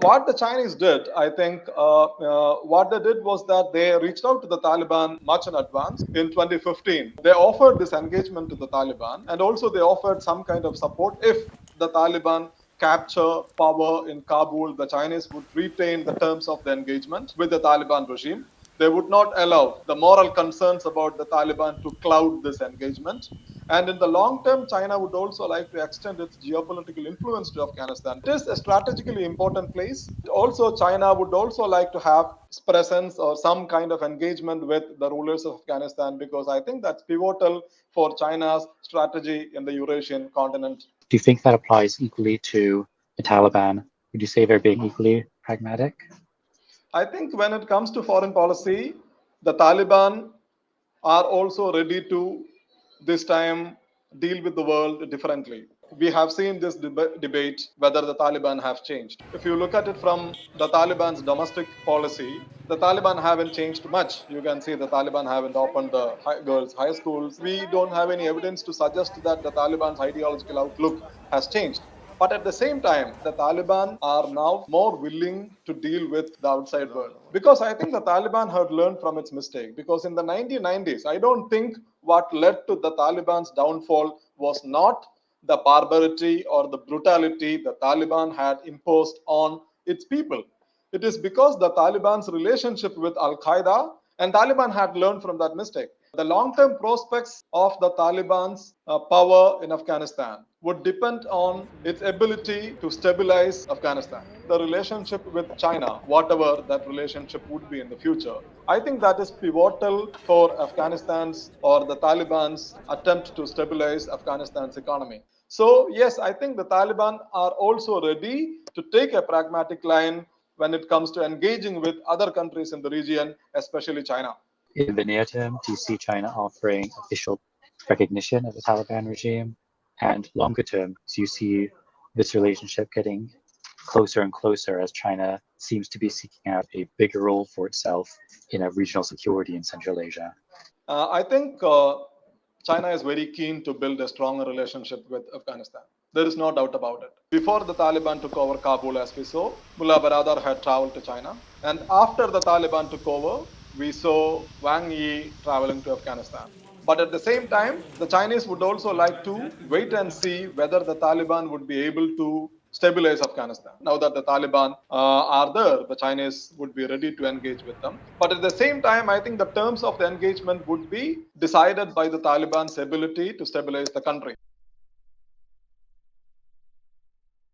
what the Chinese did, I think, what they did was that they reached out to the Taliban much in advance. In 2015, they offered this engagement to the Taliban, and also they offered some kind of support if the Taliban capture power in Kabul. The Chinese would retain the terms of the engagement with the Taliban regime. They would not allow the moral concerns about the Taliban to cloud this engagement. And in the long term, China would also like to extend its geopolitical influence to Afghanistan. It is a strategically important place. Also, China would also like to have presence or some kind of engagement with the rulers of Afghanistan, because I think that's pivotal for China's strategy in the Eurasian continent. Do you think that applies equally to the Taliban? Would you say they're being equally pragmatic? I think when it comes to foreign policy, the Taliban are also ready to this time deal with the world differently. We have seen this debate whether the Taliban have changed. If you look at it from the Taliban's domestic policy, the Taliban haven't changed much. You can see the Taliban haven't opened the girls' high schools. We don't have any evidence to suggest that the Taliban's ideological outlook has changed. But at the same time, the Taliban are now more willing to deal with the outside world. Because I think the Taliban had learned from its mistake. Because in the 1990s, I don't think what led to the Taliban's downfall was not the barbarity or the brutality the Taliban had imposed on its people. It is because the Taliban's relationship with Al-Qaeda, and Taliban had learned from that mistake. The long-term prospects of the Taliban's power in Afghanistan would depend on its ability to stabilize Afghanistan. The relationship with China, whatever that relationship would be in the future, I think that is pivotal for Afghanistan's or the Taliban's attempt to stabilize Afghanistan's economy. So yes, I think the Taliban are also ready to take a pragmatic line when it comes to engaging with other countries in the region, especially China. In the near term, do you see China offering official recognition of the Taliban regime? And longer term, do you see this relationship getting closer and closer as China seems to be seeking out a bigger role for itself in a regional security in Central Asia? I think China is very keen to build a stronger relationship with Afghanistan. There is no doubt about it. Before the Taliban took over Kabul, as we saw, Mullah Baradar had traveled to China. And after the Taliban took over, we saw Wang Yi traveling to Afghanistan. But at the same time, the Chinese would also like to wait and see whether the Taliban would be able to stabilize Afghanistan. Now that the Taliban are there, the Chinese would be ready to engage with them. But at the same time, I think the terms of the engagement would be decided by the Taliban's ability to stabilize the country.